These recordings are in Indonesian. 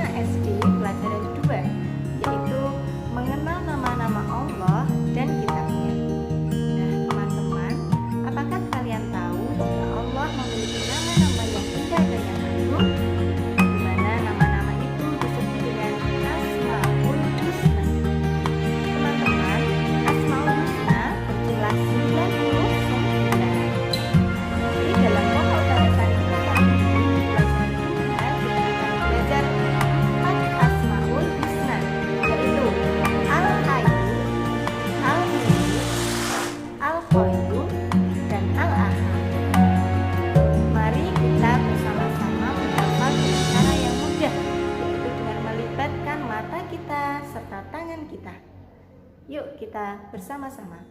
SD pelajaran 2, yaitu mengenal nama-nama Allah dan kitabnya. Nah teman-teman, apakah kalian tahu jika Allah memiliki nama-nama yang indah dan yang agung, di mana nama-nama itu disebut dengan Asmaul Husna? Teman-teman, Asmaul Husna berjumlah 99. Jadi dalam pokok bahasan kita kali ini, pelajaran 2, kita akan belajar 4 Asmaul Husna, yaitu Al-Hayyu, Al-Qayyum, Al-Qayyum, dan Al-Ahad. Mari kita bersama-sama menghafal dengan cara yang mudah, yaitu dengan melibatkan mata kita serta tangan kita. Yuk kita bersama-sama.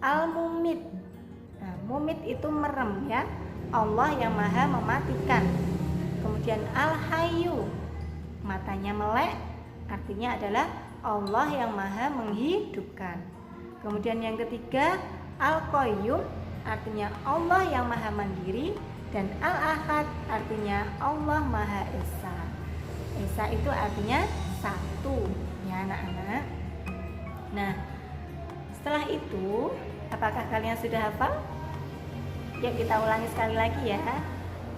Al-Mumit. Nah, mumit itu merem ya, Allah yang maha mematikan. Kemudian Al-Hayyu, matanya melek, artinya adalah Allah yang maha menghidupkan. Kemudian yang ketiga Al-Qayyum, artinya Allah yang maha mandiri. Dan Al-Ahad, artinya Allah maha esa. Esa itu artinya satu ya anak-anak. Nah setelah itu, apakah kalian sudah hafal? Yuk kita ulangi sekali lagi ya.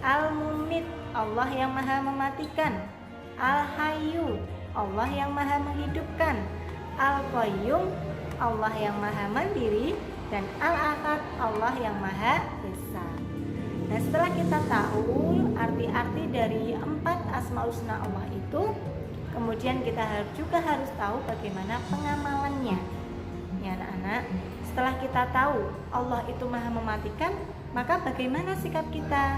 Al-Mumit, Allah yang maha mematikan. Al-Hayyu, Allah yang maha menghidupkan. Al-Qayyum, Allah yang maha mandiri. Dan Al-Ahad, Allah yang maha esa. Nah setelah kita tahu arti-arti dari 4 Asmaul Husna Allah itu, kemudian kita juga harus tahu bagaimana pengamalannya ya anak-anak. Setelah kita tahu Allah itu maha mematikan, maka bagaimana sikap kita?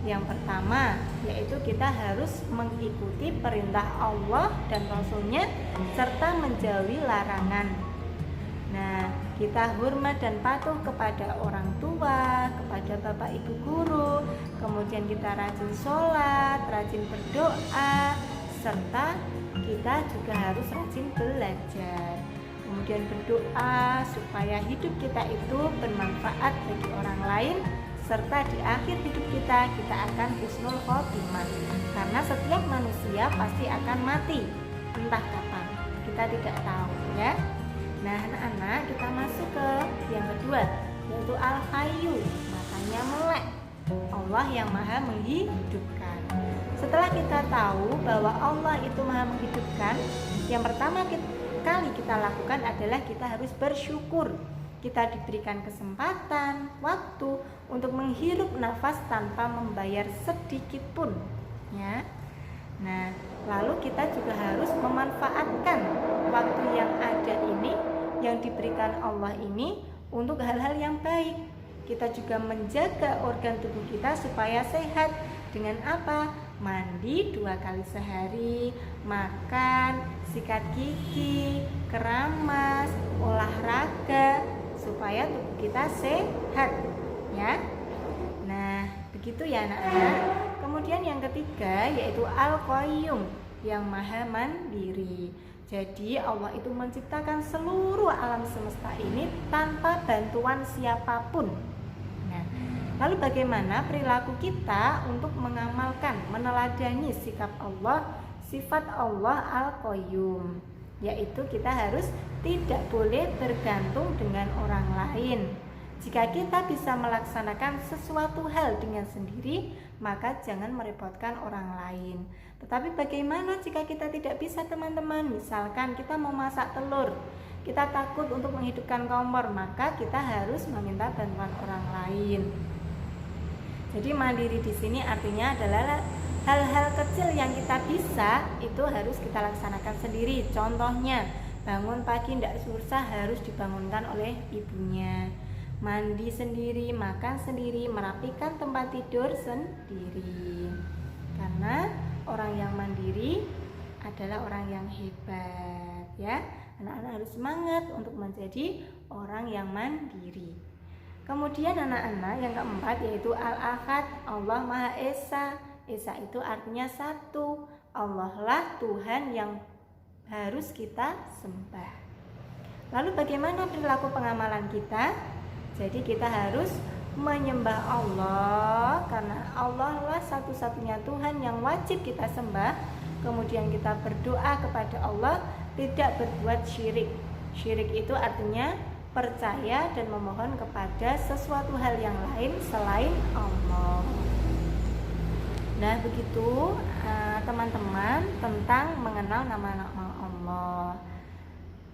Yang pertama yaitu kita harus mengikuti perintah Allah dan Rasulnya serta menjauhi larangan. Nah kita hormat dan patuh kepada orang tua, kepada bapak ibu guru. Kemudian kita rajin sholat, rajin berdoa, serta kita juga harus rajin belajar. Kemudian berdoa supaya hidup kita itu bermanfaat bagi orang lain, serta di akhir hidup kita akan husnul khotimah. Karena setiap manusia pasti akan mati, entah kapan, kita tidak tahu ya. Nah anak-anak, kita masuk ke yang kedua, yaitu Al-Hayyu, matanya melek, Allah yang maha menghidupkan. Setelah kita tahu bahwa Allah itu maha menghidupkan, yang pertama kali kita lakukan adalah kita harus bersyukur. Kita diberikan kesempatan, waktu untuk menghirup nafas tanpa membayar sedikit pun ya. Nah lalu kita juga harus memanfaatkan waktu yang ada ini, yang diberikan Allah ini, untuk hal-hal yang baik. Kita juga menjaga organ tubuh kita supaya sehat. Dengan apa? Mandi 2 kali sehari, makan, sikat gigi, keramas, olahraga, supaya tubuh kita sehat ya. Nah begitu ya anak-anak. Kemudian yang ketiga yaitu Al-Qayyum, yang maha mandiri. Jadi Allah itu menciptakan seluruh alam semesta ini tanpa bantuan siapapun. Nah, lalu bagaimana perilaku kita untuk mengamalkan, meneladani sikap Allah, sifat Allah Al-Qayyum? Yaitu kita harus tidak boleh bergantung dengan orang lain. Jika kita bisa melaksanakan sesuatu hal dengan sendiri, maka jangan merepotkan orang lain. Tetapi bagaimana jika kita tidak bisa teman-teman? Misalkan kita mau masak telur, kita takut untuk menghidupkan kompor, maka kita harus meminta bantuan orang lain. Jadi mandiri di sini artinya adalah hal-hal kecil yang kita bisa itu harus kita laksanakan sendiri. Contohnya, bangun pagi tidak susah, harus dibangunkan oleh ibunya. Mandi sendiri, makan sendiri, merapikan tempat tidur sendiri. Karena orang yang mandiri adalah orang yang hebat ya. Anak-anak harus semangat untuk menjadi orang yang mandiri. Kemudian anak-anak yang keempat yaitu Al-Ahad, Allah Maha Esa. Esa itu artinya satu. Allah lah Tuhan yang harus kita sembah. Lalu bagaimana perilaku pengamalan kita? Jadi kita harus menyembah Allah, karena Allah lah satu-satunya Tuhan yang wajib kita sembah. kemudian kita berdoa kepada Allah, tidak berbuat syirik. Syirik itu artinya percaya dan memohon kepada sesuatu hal yang lain selain Allah. Nah, begitu teman-teman tentang mengenal nama-nama Allah.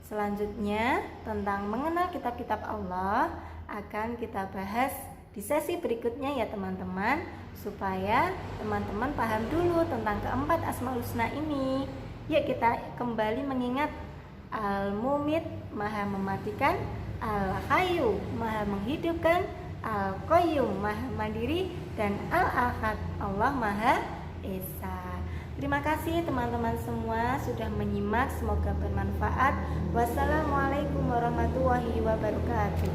Selanjutnya tentang mengenal kitab-kitab Allah akan kita bahas di sesi berikutnya ya teman-teman, supaya teman-teman paham dulu tentang keempat Asmaul Husna ini. Yuk kita kembali mengingat Al-Mumit, Maha mematikan, Al-Hayyu, Maha menghidupkan, Al-Qayyum, Maha mandiri, dan Al-Ahad, Allah Maha Esa. Terima kasih teman-teman semua sudah menyimak, semoga bermanfaat. Wassalamualaikum warahmatullahi wabarakatuh.